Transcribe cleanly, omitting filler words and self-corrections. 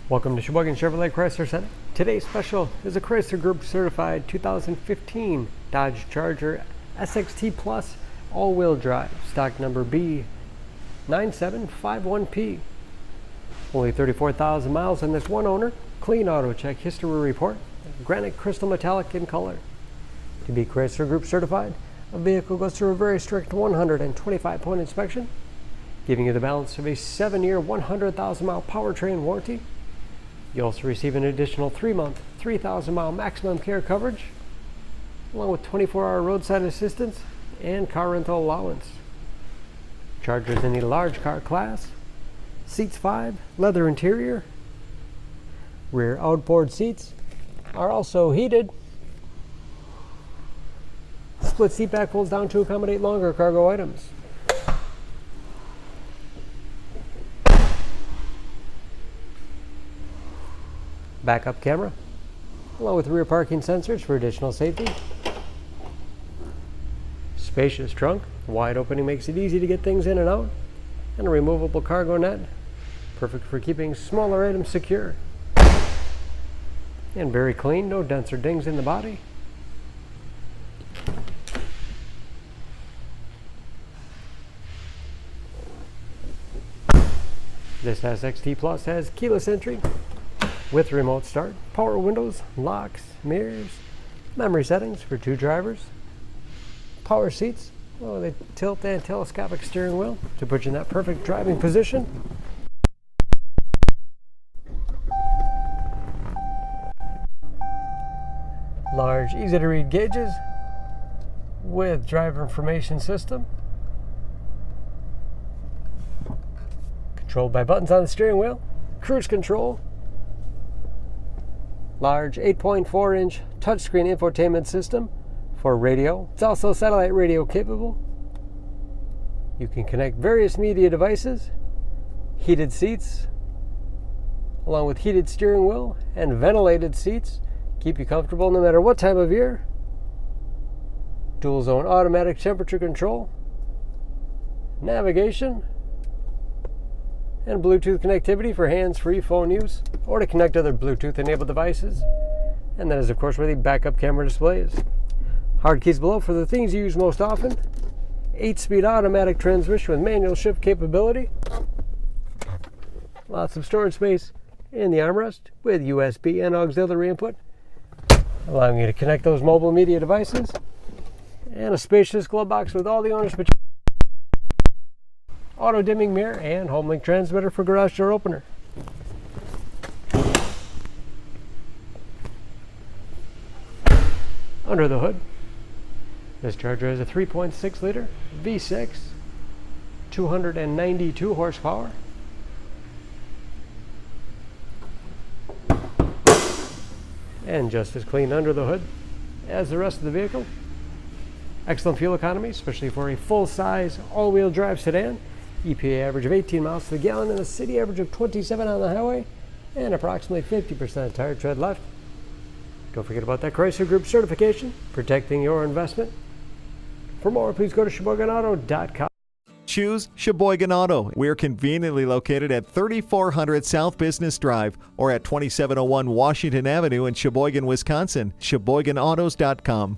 Welcome to Sheboygan Chevrolet Chrysler Center. Today's special is a Chrysler Group certified 2015 Dodge Charger SXT Plus all-wheel drive, stock number B9751P. Only 34,000 miles on this one owner. Clean auto check history report. Granite crystal metallic in color. To be Chrysler Group certified, a vehicle goes through a very strict 125-point inspection, giving you the balance of a 7-year, 100,000-mile powertrain warranty. You also receive an additional 3-month, 3,000-mile maximum care coverage, along with 24-hour roadside assistance and car rental allowance. Charger's in the large car class. Seats 5, leather interior. Rear outboard seats are also heated. Split seat back folds down to accommodate longer cargo items. Backup camera, along with rear parking sensors for additional safety. Spacious trunk, wide opening makes it easy to get things in and out, and a removable cargo net, perfect for keeping smaller items secure. And very clean, no dents or dings in the body. This SXT Plus has keyless entry with remote start, power windows, locks, mirrors, memory settings for 2 drivers, power seats, the tilt and telescopic steering wheel to put you in that perfect driving position. Large, easy to read gauges with driver information system. Controlled by buttons on the steering wheel, cruise control. Large 8.4-inch touchscreen infotainment system for radio. It's also satellite radio capable. You can connect various media devices, heated seats, along with heated steering wheel and ventilated seats. Keep you comfortable no matter what time of year. Dual zone automatic temperature control, navigation, and Bluetooth connectivity for hands-free phone use or to connect other Bluetooth-enabled devices. And that is, of course, where the backup camera display is. Hard keys below for the things you use most often. 8-speed automatic transmission with manual shift capability. Lots of storage space in the armrest with USB and auxiliary input, allowing you to connect those mobile media devices. And a spacious glove box with all the owner's materials. Auto dimming mirror and home link transmitter for garage door opener. Under the hood, this Charger has a 3.6 liter V6, 292 horsepower. And just as clean under the hood as the rest of the vehicle. Excellent fuel economy, especially for a full-size all-wheel drive sedan. EPA average of 18 miles to the gallon and a city average of 27 on the highway, and approximately 50% tire tread left. Don't forget about that Chrysler Group certification, protecting your investment. For more, please go to SheboyganAuto.com. Choose Sheboygan Auto. We're conveniently located at 3400 South Business Drive or at 2701 Washington Avenue in Sheboygan, Wisconsin. SheboyganAutos.com.